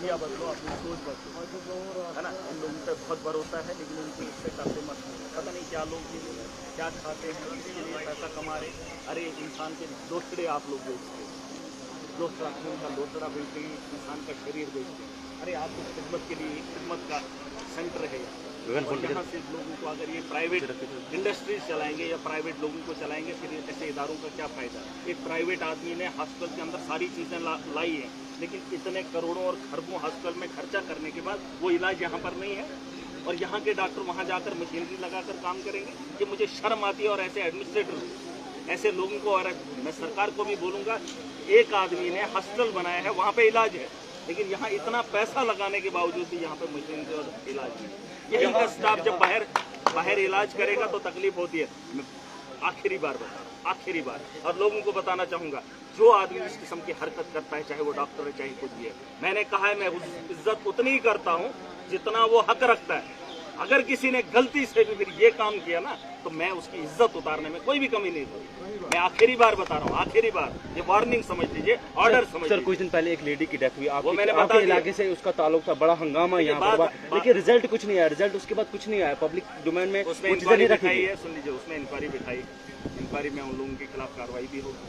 रवैया बदलो, अपनी सोच बदलो, है ना। इन लोगों पे बहुत भरोसा है, लेकिन उनको इससे करते मत। पता नहीं क्या लोग क्या खाते हैं, इसके लिए पैसा कमा रहे। अरे इंसान के लोथड़े आप लोग बेचते हैं, लोथड़ा खून का लोथड़ा बेचते हैं, इंसान का शरीर बेचते हैं। अरे आपको खिदमत के लिए खिदमत का सेंटर है यहाँ से लोगों को अगर ये प्राइवेट इंडस्ट्रीज चलाएंगे या प्राइवेट लोगों को चलाएंगे, फिर ऐसे इदारों का क्या फायदा। एक प्राइवेट आदमी ने हॉस्पिटल के अंदर सारी चीज़ें लाई हैं, लेकिन इतने करोड़ों और खरबों हॉस्पिटल में खर्चा करने के बाद वो इलाज यहाँ पर नहीं है, और यहाँ के डॉक्टर वहाँ जाकर मशीनरी लगाकर काम करेंगे। ये मुझे शर्म आती है। और ऐसे एडमिनिस्ट्रेटर, ऐसे लोगों को, और मैं सरकार को भी बोलूँगा, एक आदमी ने हॉस्पिटल बनाया है, वहाँ पे इलाज है, लेकिन यहाँ इतना पैसा लगाने के बावजूद भी यहाँ पे मशीनरी और इलाज नहीं। यही का स्टाफ जब बाहर इलाज करेगा तो तकलीफ होती है। मैं आखिरी बार बता रहा हूँ, आखिरी बार, और लोगों को बताना चाहूँगा, जो आदमी इस किस्म की हरकत करता है, चाहे वो डॉक्टर है चाहे कुछ भी है, मैंने कहा है मैं इज्जत उतनी ही करता हूँ जितना वो हक रखता है। अगर किसी ने गलती से भी फिर ये काम किया ना, तो मैं उसकी इज्जत उतारने में कोई भी कमी नहीं करूँ। मैं आखिरी बार बता रहा हूँ, आखिरी बार, ये वार्निंग समझ लीजिए, ऑर्डर समझ लीजिए। सर कुछ दिन पहले एक लेडी की डेथ हुई, वो मैंने बता दिया। इलाके से उसका ताल्लुक था, बड़ा हंगामा यहाँ पर, लेकिन रिजल्ट कुछ नहीं आया। रिजल्ट उसके बाद कुछ नहीं आया, पब्लिक डोमेन में उसमें इंक्वायरी बिठाई है। सुन लीजिए, उसमें इंक्वायरी बिठाई, इंक्वायरी में उन लोगों के खिलाफ कार्रवाई भी होगी,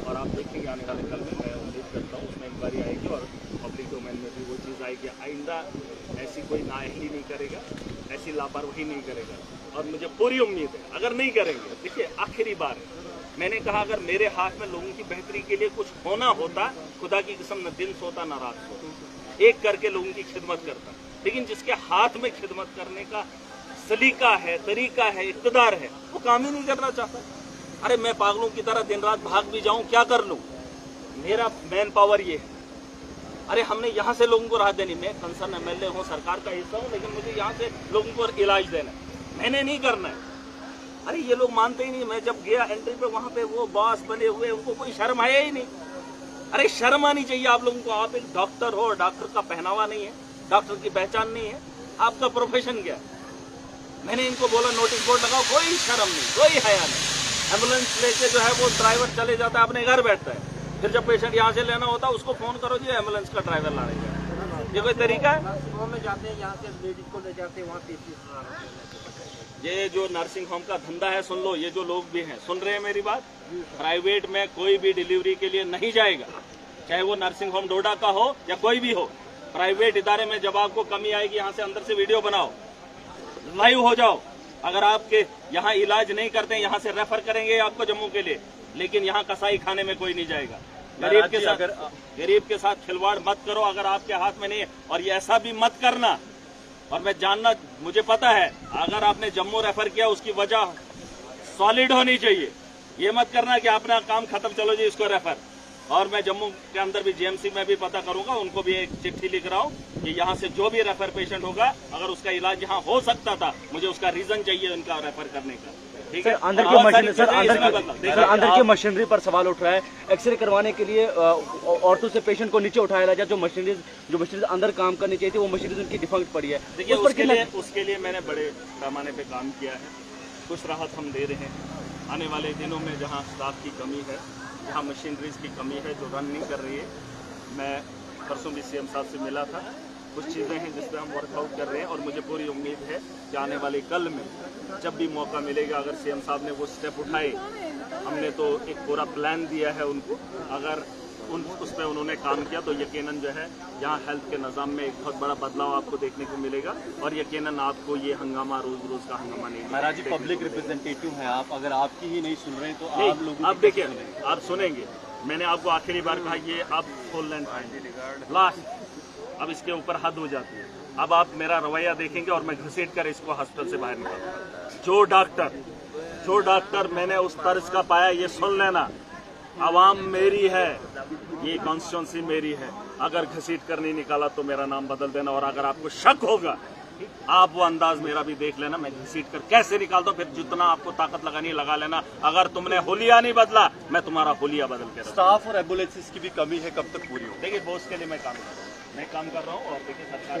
और आप देखेंगे आने वाले कल में, मैं उम्मीद करता हूँ उसमें इंक्वायरी आएगी और पब्लिक डोमेन में भी वो चीज़ आएगी। आइंदा ऐसी कोई नाअहली नहीं करेगा, ऐसी लापरवाही नहीं करेगा, और मुझे पूरी उम्मीद है अगर नहीं करेंगे। देखिए आखिरी बार मैंने कहा, अगर मेरे हाथ में लोगों की बेहतरी के लिए कुछ होना होता, खुदा की कसम न दिन सोता न रात सोता, एक करके लोगों की खिदमत करता। लेकिन जिसके हाथ में खिदमत करने का सलीका है, तरीका है, इक़्तिदार है, वो काम ही नहीं करना चाहता। अरे मैं पागलों की तरह दिन रात भाग भी जाऊं, क्या कर लूं, मेरा मैन पावर ये है। अरे हमने यहाँ से लोगों को राहत देनी, मैं कंसर्न एमएलए हूँ, सरकार का हिस्सा हूँ, लेकिन मुझे यहाँ से लोगों को इलाज देना है, मैंने नहीं करना है। अरे ये लोग मानते ही नहीं। मैं जब गया एंट्री पे, वहाँ पे वो बॉस बने हुए, उनको कोई शर्म आया ही नहीं। अरे शर्म आनी चाहिए आप लोगों को। आप एक डॉक्टर हो, डॉक्टर का पहनावा नहीं है, डॉक्टर की पहचान नहीं है, आपका प्रोफेशन क्या है। मैंने इनको बोला नोटिस बोर्ड लगाओ, कोई शर्म नहीं, कोई हया नहीं। एम्बुलेंस लेके जो है वो ड्राइवर चले जाता है, अपने घर बैठता है, फिर जब पेशेंट यहाँ से लेना होता है उसको फोन करो जी एम्बुलेंस का ड्राइवर लाने का। ये कोई तरीका है? में जाते हैं, यहाँ से लेडीज को ले जाते हैं, वहाँ ये जो नर्सिंग होम का धंधा है, सुन लो, ये जो लोग भी हैं, सुन रहे हैं मेरी बात, प्राइवेट में कोई भी डिलीवरी के लिए नहीं जाएगा, चाहे वो नर्सिंग होम डोडा का हो या कोई भी हो। प्राइवेट इदारे में जब आपको कमी आएगी, यहाँ से अंदर से वीडियो बनाओ, लाइव हो जाओ। अगर आपके यहाँ इलाज नहीं करते, यहाँ से रेफर करेंगे आपको जम्मू के लिए, लेकिन यहाँ कसाई खाने में कोई नहीं जाएगा। गरीब के साथ खिलवाड़ मत करो अगर आपके हाथ में नहीं है, और ये ऐसा भी मत करना। और मैं जानना, मुझे पता है अगर आपने जम्मू रेफर किया उसकी वजह सॉलिड होनी चाहिए। ये मत करना कि अपना काम खत्म, चलो जी इसको रेफर। और मैं जम्मू के अंदर भी जीएमसी में भी पता करूंगा, उनको भी एक चिट्ठी लिख रहा हूँ कि यहाँ से जो भी रेफर पेशेंट होगा, अगर उसका इलाज यहाँ हो सकता था, मुझे उसका रीजन चाहिए उनका रेफर करने का। ठीक है। अंदर की मशीनरी पर सवाल उठ रहा है। एक्सरे करवाने के लिए औरतों से पेशेंट को नीचे उठाया जाए, जो मशीनरी अंदर काम करनी चाहिए थी, वो मशीनरी उनकी डिफेक्ट पड़ी है। देखिए उसके लिए मैंने बड़े पैमाने पे काम किया है, कुछ राहत हम दे रहे हैं। आने वाले दिनों में जहाँ स्टाफ की कमी है, जहाँ मशीनरीज की कमी है जो रन नहीं कर रही है, मैं परसों भी सीएम साहब से मिला था, कुछ चीज़ें हैं जिस पर हम वर्कआउट कर रहे हैं, और मुझे पूरी उम्मीद है कि आने वाले कल में जब भी मौका मिलेगा, अगर सीएम साहब ने वो स्टेप उठाए, हमने तो एक पूरा प्लान दिया है उनको, अगर उस पर उन्होंने काम किया तो यकीनन जो है यहाँ हेल्थ के निज़ाम में एक बहुत बड़ा बदलाव आपको देखने को मिलेगा, और यकीनन आपको ये हंगामा रोज का हंगामा नहीं। महाराज जी पब्लिक रिप्रेजेंटेटिव हैं आप, अगर आपकी ही नहीं सुन रहे तो आप लोग आप देखिए, आप सुनेंगे। मैंने आपको आखिरी बार कहा ये आप फुल लेंथ लास्ट, अब इसके ऊपर हद हो जाती है। अब आप मेरा रवैया देखेंगे और मैं घसीट कर इसको हॉस्पिटल से बाहर निकालूंगा। जो डॉक्टर मैंने उस तर्ज का पाया, ये सुन लेना, आवाम मेरी है, ये कॉन्स्टिट्यूंसी मेरी है। अगर घसीट कर नहीं निकाला तो मेरा नाम बदल देना, और अगर आपको शक होगा आप वो अंदाज मेरा भी देख लेना, मैं घसीट कर कैसे निकालता हूँ, फिर जितना आपको ताकत लगानी लगा लेना। अगर तुमने होलिया नहीं बदला, मैं तुम्हारा होलिया बदल के। स्टाफ और एम्बुलेंसेस की भी कमी है, कब तक पूरी हो? देखिए बॉस के लिए मैं काम कर रहा हूँ, और देखिए सरकार